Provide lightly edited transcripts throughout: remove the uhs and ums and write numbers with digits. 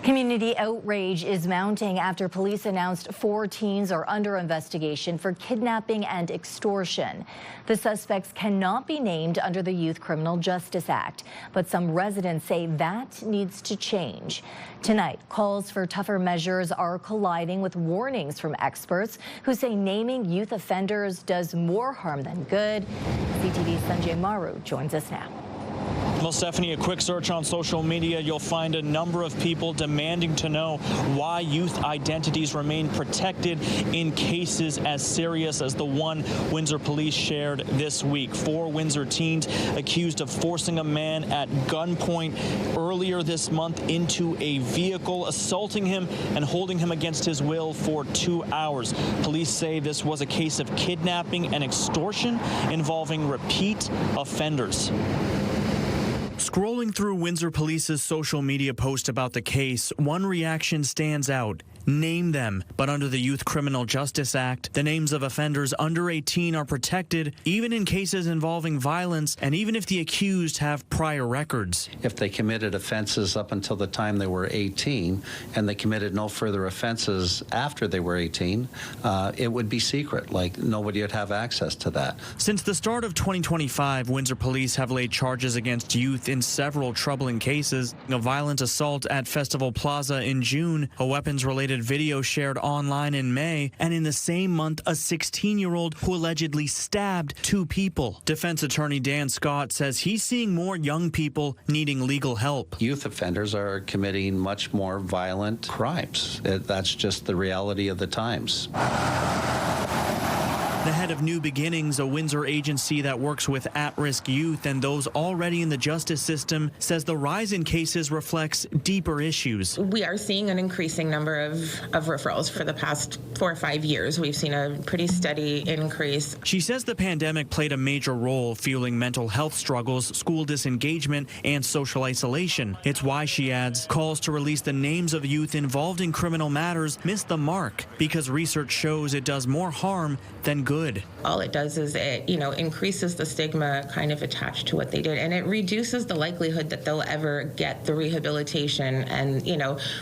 Community outrage is mounting after police announced 4 teens are under investigation for kidnapping and extortion. The suspects cannot be named under the Youth Criminal Justice Act, but some residents say that needs to change. Tonight, calls for tougher measures are colliding with warnings from experts who say naming youth offenders does more harm than good. CTV's Sanjay Maru joins us now. Well, Stephanie, a quick search on social media, you'll find a number of people demanding to know why youth identities remain protected in cases as serious as the one Windsor police shared this week. 4 Windsor teens accused of forcing a man at gunpoint earlier this month into a vehicle, assaulting him and holding him against his will for 2 hours. Police say this was a case of kidnapping and extortion involving repeat offenders. Scrolling through Windsor Police's social media post about the case, one reaction stands out. Name them. But under the Youth Criminal Justice Act, the names of offenders under 18 are protected, even in cases involving violence and even if the accused have prior records. If they committed offenses up until the time they were 18 and they committed no further offenses after they were 18, it would be secret. Like, nobody would have access to that. Since the start of 2025, Windsor Police have laid charges against youth in several troubling cases. A violent assault at Festival Plaza in June, a weapons-related video shared online in May, and in the same month, a 16-year-old who allegedly stabbed 2 people. Defense attorney Dan Scott says he's seeing more young people needing legal help. Youth offenders are committing much more violent crimes. That's just the reality of the times. The head of New Beginnings, a Windsor agency that works with at-risk youth and those already in the justice system, says the rise in cases reflects deeper issues. We are seeing an increasing number of referrals for the past 4 or 5 years. We've seen a pretty steady increase. She says the pandemic played a major role fueling mental health struggles, school disengagement, and social isolation. It's why, she adds, calls to release the names of youth involved in criminal matters miss the mark because research shows it does more harm than good. All it does is it, increases the stigma kind of attached to what they did, and it reduces the likelihood that they'll ever get the rehabilitation and,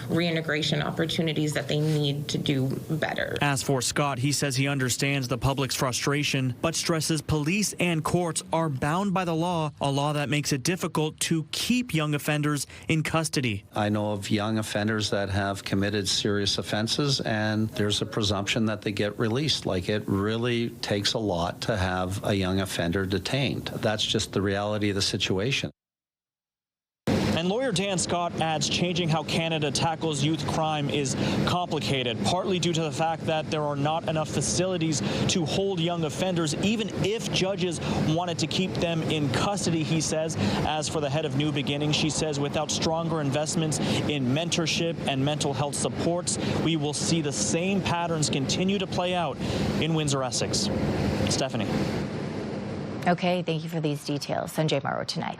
reintegration opportunities that they need to do better. As for Scott, he says he understands the public's frustration, but stresses police and courts are bound by the law, a law that makes it difficult to keep young offenders in custody. I know of young offenders that have committed serious offenses, and there's a presumption that they get released. Like, it really takes a lot to have a young offender detained. That's just the reality of the situation. And lawyer Dan Scott adds changing how Canada tackles youth crime is complicated, partly due to the fact that there are not enough facilities to hold young offenders, even if judges wanted to keep them in custody, he says. As for the head of New Beginnings, she says without stronger investments in mentorship and mental health supports, we will see the same patterns continue to play out in Windsor, Essex. Stephanie. Okay, thank you for these details. Sanjay Maru tonight.